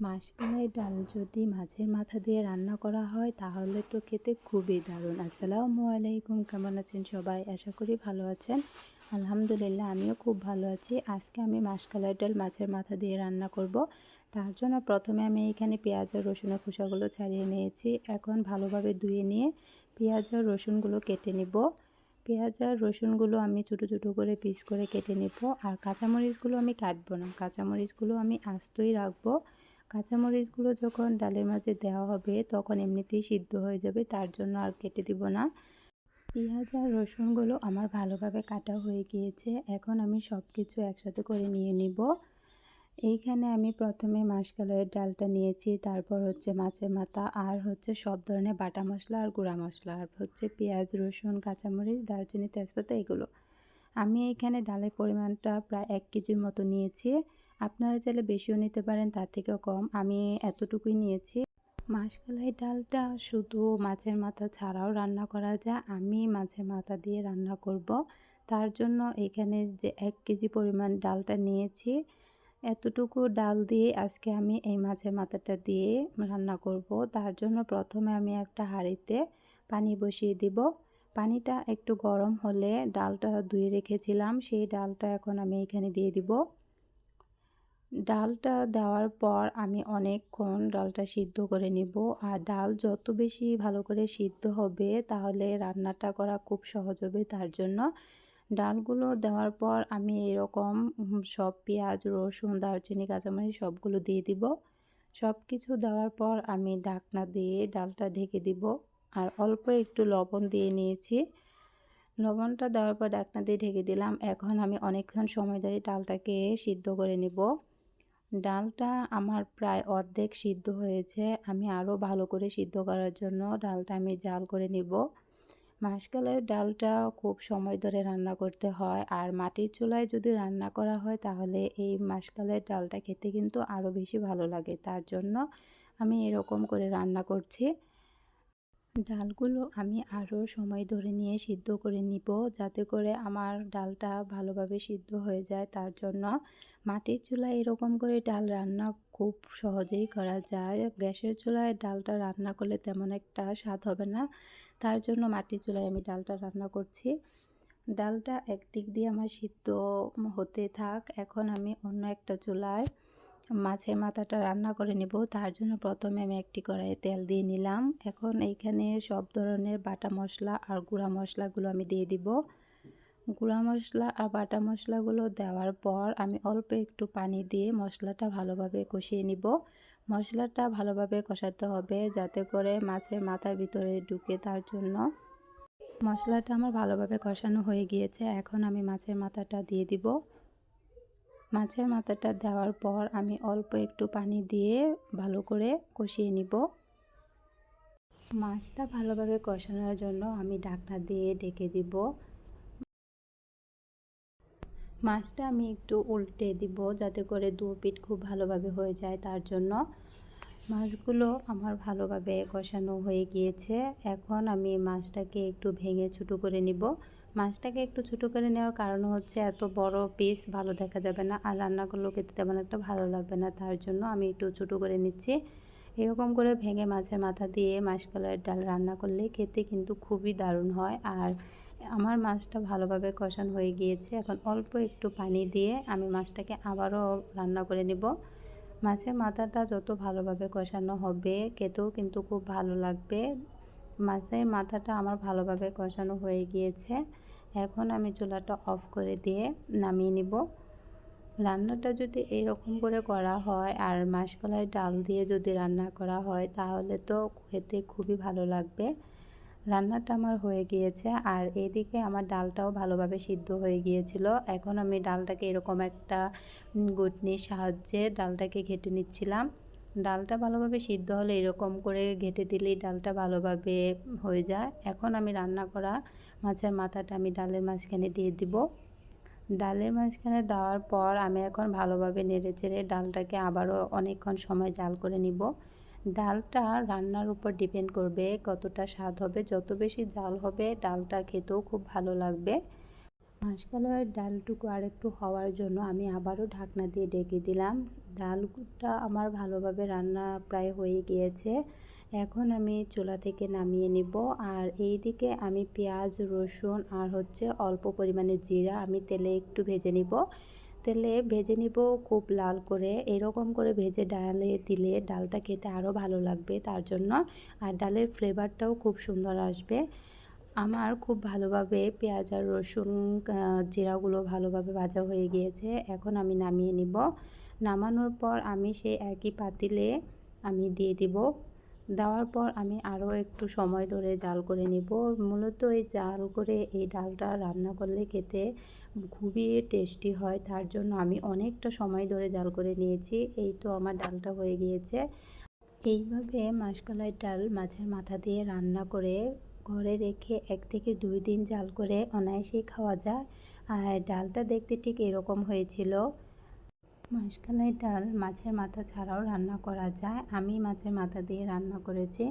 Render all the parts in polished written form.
মাসকলাই ডাল যদি মাছের মাথা দিয়ে রান্না করা হয় তাহলে তো খেতে খুবই দারুণ। আসসালামু আলাইকুম, কেমন আছেন সবাই? আশা করি ভালো আছেন। আলহামদুলিল্লাহ, আমিও খুব ভালো আছি। আজকে আমি মাসকলাই ডাল মাছের মাথা দিয়ে রান্না করব। তার জন্য প্রথমে আমি এখানে পেঁয়াজ আর রসুনের খোসাগুলো ছাড়িয়ে নিয়েছি। এখন ভালোভাবে ধুয়ে নিয়ে পেঁয়াজ আর রসুনগুলো কেটে নিব। পেঁয়াজ আর রসুনগুলো আমি ছোটো ছোটো করে পিস করে কেটে নেব। আর কাঁচামরিচগুলো আমি কাটবো না, কাঁচামরিচগুলো আমি আস্তই রাখবো। কাঁচামরিচগুলো যখন ডালের মাঝে দেওয়া হবে তখন এমনিতেই সিদ্ধ হয়ে যাবে, তার জন্য আর কেটে দিব না। পেঁয়াজ আর রসুনগুলো আমার ভালোভাবে কাটা হয়ে গিয়েছে। এখন আমি সব কিছু একসাথে করে নিয়ে নিব। এইখানে আমি প্রথমে মাসকলাইয়ের ডালটা নিয়েছি, তারপর হচ্ছে মাছের মাথা, আর হচ্ছে সব ধরনের বাটা মশলা আর গুঁড়া মশলা, আর হচ্ছে পেঁয়াজ রসুন কাঁচামরিচ দারচিনি তেজপাতা, এগুলো। আমি এইখানে ডালের পরিমাণটা প্রায় 1 কেজির মতো নিয়েছি। আপনারা চাইলে বেশিও নিতে পারেন, তার থেকেও কম। আমি এতটুকুই নিয়েছি। মাসকলাই ডালটা শুধু মাছের মাথা ছাড়াও রান্না করা যায়। আমি মাছের মাথা দিয়ে রান্না করব, তার জন্য এখানে যে 1 কেজি পরিমাণ ডালটা নিয়েছি, এতটুকু ডাল দিয়ে আজকে আমি এই মাছের মাথাটা দিয়ে রান্না করব। তার জন্য প্রথমে আমি একটা হাঁড়িতে পানি বসিয়ে দিব। পানিটা একটু গরম হলে ডালটা ধুয়ে রেখেছিলাম, সেই ডালটা এখন আমি এখানে দিয়ে দিব। ডালটা দেওয়ার পর আমি অনেকক্ষণ ডালটা সিদ্ধ করে নিব। আর ডাল যত বেশি ভালো করে সিদ্ধ হবে তাহলে রান্নাটা করা খুব সহজ হবে। তার জন্য ডালগুলো দেওয়ার পর আমি এরকম সব পেঁয়াজ রসুন দারচিনি কাঁচামরিচ সবগুলো দিয়ে দিব। সব কিছু দেওয়ার পর আমি ঢাকনা দিয়ে ডালটা ঢেকে দিব। আর অল্প একটু লবণ দিয়ে নিয়েছি। লবণটা দেওয়ার পর ঢাকনা দিয়ে ঢেকে দিলাম। এখন আমি অনেকক্ষণ সময় ধরে ডালটাকে সিদ্ধ করে নিব। ডালটা আমার প্রায় অর্ধেক সিদ্ধ হয়েছে। আমি আরও ভালো করে সিদ্ধ করার জন্য ডালটা আমি জাল করে নিব। মাসকলাইয়ের ডালটা খুব সময় ধরে রান্না করতে হয়, আর মাটির চুলায় যদি রান্না করা হয় তাহলে এই মাসকলাইয়ের ডালটা খেতে কিন্তু আরও বেশি ভালো লাগে। তার জন্য আমি এরকম করে রান্না করছি। ডালগুলো আমি আরও সময় ধরে নিয়ে সিদ্ধ করে নিব, যাতে করে আমার ডালটা ভালোভাবে সিদ্ধ হয়ে যায়। তার জন্য মাটির চুলায় এরকম করে ডাল রান্না খুব সহজেই করা যায়। গ্যাসের চুলায় ডালটা রান্না করলে তেমন একটা স্বাদ হবে না, তার জন্য মাটির চুলায় আমি ডালটা রান্না করছি। ডালটা একদিক দিয়ে আমার সিদ্ধ হতে থাক। এখন আমি অন্য একটা চুলায় মাছের মাথাটা রান্না করে নেব। তার জন্য প্রথমে আমি একটি কড়াইয়ে তেল দিয়ে নিলাম। এখন এইখানে সব ধরনের বাটা মশলা আর গুঁড়া মশলাগুলো আমি দিয়ে দিব। গুঁড়া মশলা আর বাটা মশলাগুলো দেওয়ার পর আমি অল্প একটু পানি দিয়ে মশলাটা ভালোভাবে কষিয়ে নিব। মশলাটা ভালোভাবে কষাতে হবে যাতে করে মাছের মাথার ভিতরে ঢুকে, তার জন্য। মশলাটা আমার ভালোভাবে কষানো হয়ে গিয়েছে। এখন আমি মাছের মাথাটা দিয়ে দিব। মাছের মাথাটা দেওয়ার পর আমি অল্প একটু পানি দিয়ে ভালো করে কষিয়ে নিব। মাছটা ভালোভাবে কষানোর জন্য আমি ঢাকনা দিয়ে ঢেকে দিব। মাছটা আমি একটু উল্টে দিব যাতে করে দু পিঠ খুব ভালোভাবে হয়ে যায়, তার জন্য। মাছগুলো আমার ভালোভাবে কষানো হয়ে গিয়েছে। এখন আমি মাছটাকে একটু ভেঙে ছোটো করে নিব। মাছটাকে একটু ছোটো করে নেওয়ার কারণ হচ্ছে এত বড় পিস ভালো দেখা যাবে না, আর রান্নাগুলো খেতে তেমন একটা ভালো লাগবে না, তার জন্য আমি একটু ছোটো করে নিচ্ছি। এরকম করে ভেঙে মাছের মাথা দিয়ে মাসকলাইয়ের ডাল রান্না করলে খেতে কিন্তু খুবই দারুণ হয়। আর আমার মাছটা ভালোভাবে কষানো হয়ে গিয়েছে। এখন অল্প একটু পানি দিয়ে আমি মাছটাকে আবারও রান্না করে নেব। মাছের মাথাটা যত ভালোভাবে কষানো হবে খেতেও কিন্তু খুব ভালো লাগবে। মাছের মাথাটা আমার ভালোভাবে কষানো হয়ে গিয়েছে। এখন আমি চুলাটা অফ করে দিয়ে নামিয়ে নিব। রান্নাটা যদি এরকম করে করা হয় আর মাসকলাই ডাল দিয়ে যদি রান্না করা হয় তাহলে তো খেতে খুবই ভালো লাগবে। রান্নাটা আমার হয়ে গিয়েছে, আর এদিকে আমার ডালটাও ভালোভাবে সিদ্ধ হয়ে গিয়েছিল। এখন আমি ডালটাকে এরকম একটা ঘুটনির সাহায্যে ডালটাকে ঘেঁটে নিচ্ছিলাম। ডালটা ভালোভাবে সিদ্ধ হলে এরকম করে ঘেঁটে দিলেই ডালটা ভালোভাবে হয়ে যায়। এখন আমি রান্না করা মাছের মাথাটা আমি ডালের মাঝখানে দিয়ে দিব। ডালের মাঝখানে দেওয়ার পর আমি এখন ভালোভাবে নেড়েচেড়ে ডালটাকে আবারও অনেকক্ষণ সময় জাল করে নিব। ডালটা রান্নার উপর ডিপেন্ড করবে কতটা স্বাদ হবে। যত বেশি জাল হবে ডালটা খেতেও খুব ভালো লাগবে। মাসকলাইয়ের ডালটুকু আরেকটু হওয়ার জন্য আমি আবারও ঢাকনা দিয়ে ঢেকে দিলাম। ডালটা আমার ভালোভাবে রান্না প্রায় হয়ে গিয়েছে। এখন আমি চুলা থেকে নামিয়ে নিব। আর এই দিকে আমি পেঁয়াজ, রসুন আর অল্প পরিমাণে জিরা আমি তেলে একটু ভেজে নিব। তেলে ভেজে নিব খুব লাল করে। এরকম করে ভেজে ডালে দিলে ডালটা খেতে আরও ভালো লাগবে তার জন্য। আর ডালের ফ্লেভারটাও খুব সুন্দর আসবে। আমার খুব ভালোভাবে পেঁয়াজ আর রসুন জিরাগুলো ভালোভাবে ভাজা হয়ে গিয়েছে। এখন আমি নামিয়ে নিব। নামানোর পর আমি সেই একই পাতিলে আমি দিয়ে দিব। দেওয়ার পর আমি আরও একটু সময় ধরে জাল করে নিব। মূলত এই জাল করে এই ডালটা রান্না করলে খেতে খুবই টেস্টি হয়, তার জন্য আমি অনেকটা সময় ধরে জাল করে নিয়েছি। এই তো আমার ডালটা হয়ে গিয়েছে। এইভাবে মাসকলাই ডাল মাছের মাথা দিয়ে রান্না করে ঘরে রেখে 1 থেকে 2 দিন জাল করে অনায়াসেই খাওয়া যায়। আর ডালটা দেখতে ঠিক এরকম হয়েছিল। মাসকলাই ডাল মাছের মাথা ছাড়াও রান্না করা যায়। আমি মাছের মাথা দিয়ে রান্না করেছি।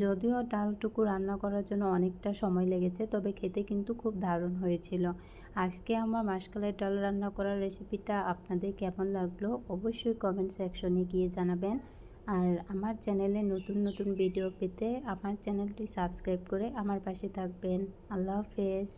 যদিও ডালটুকু রান্না করার জন্য অনেকটা সময় লেগেছে, তবে খেতে কিন্তু খুব দারুণ হয়েছিল। আজকে আমার মাসকলাই ডাল রান্না করার রেসিপিটা আপনাদের কেমন লাগলো অবশ্যই কমেন্ট সেকশনে গিয়ে জানাবেন। আর আমার চ্যানেলে নতুন নতুন ভিডিও পেতে আমার চ্যানেলটি সাবস্ক্রাইব করে আমার পাশে থাকবেন। আল্লাহ হাফেজ।